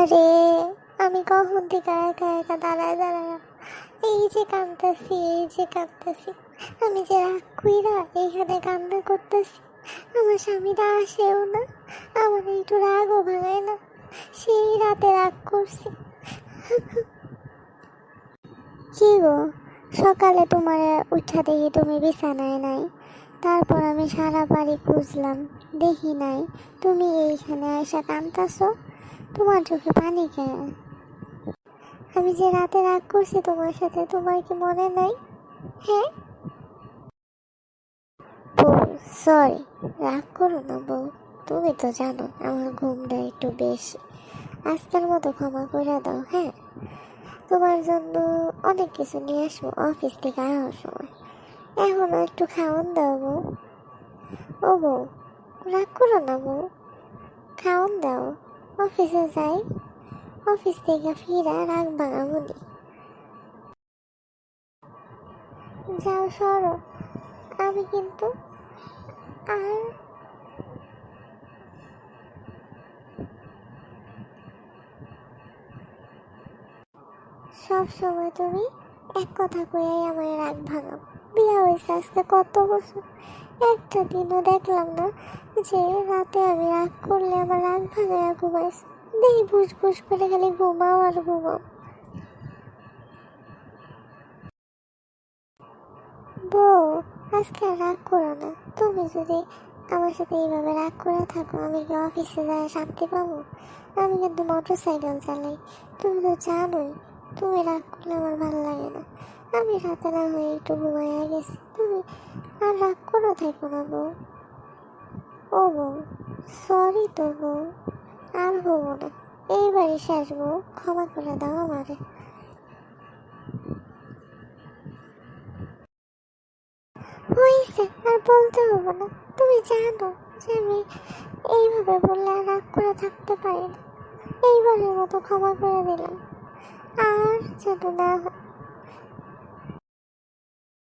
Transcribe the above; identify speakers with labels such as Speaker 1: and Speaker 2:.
Speaker 1: আরে আমি কখন থেকে একা একা দাঁড়ায় দাঁড়ায় এই যে কাঁদতেছি। আমি যে রাগ কইরা এইখানে কান্না করতেছি, আমার স্বামীরা আসেও না, আমার একটু রাগও ভাঙায় না। সেই রাতে রাগ করছি। কি গো, সকালে তোমার উঠা দেখি তুমি বিছানায় নাই। তারপর আমি সারা বাড়ি খুঁজলাম, দেখি নাই। তুমি এইখানে এসে কাঁদতাছো, তোমার চোখে পানি কেন? আমি যে রাতে রাগ করছি তোমার সাথে, তোমার কি মনে নাই? হ্যাঁ বউ, সরি। রাগ করো না বউ, তুমি তো জানো আমার ঘুমটা একটু বেশি। আজকের মতো ক্ষমা করে দাও। হ্যাঁ, তোমার জন্য অনেক কিছু নিয়ে আসবো অফিস থেকে আসার সময়। এখনো একটু খাওয়ান দাও বউ। ও বউ, রাগ করো না বউ, খাওয়ান দাও। অফিসে যাই, অফিস থেকে ফিরা রাগ ভাঙাবনি। যাও সরো, আমি কিন্তু আর সব সময় তুমি এক কথা কইয়াই আমার রাগ ভাঙাও। বিয়া হয়েছে আজকে কত বছর, একটা দিনও দেখলাম না যে রাতে আমি রাগ করলে আমার রাগ ভাঙাইয়া ঘুমাইছে। দেখি ভুস ভুস করে খালি ঘুমাও আর ঘুমাও। বউ, আজকে আর রাগ করো না। তুমি যদি আমার সাথে এইভাবে রাগ করে থাকো, আমি কি অফিসে যাই শান্তি পাবো? আমি কিন্তু মোটর সাইকেল চালাই, তুমি তো জানোই। তুমি রাগ করলে আমার ভালো লাগে না। আমি রাতে না হয়ে একটু ঘুমাইয়া গেছি, তুমি আর রাগ করে থাকো না বউ। ও বউ, সরি তো বউ, আর হবো না। এইবারই শেষ বউ, ক্ষমা করে দাও আমারে। হয়েছে, আর বলতে হবে না। তুমি জানো যে আমি এইভাবে বললে আর রাগ করে থাকতে পারি না। এইবারের মতো ক্ষমা করে দিলাম, আর যেন না হয়।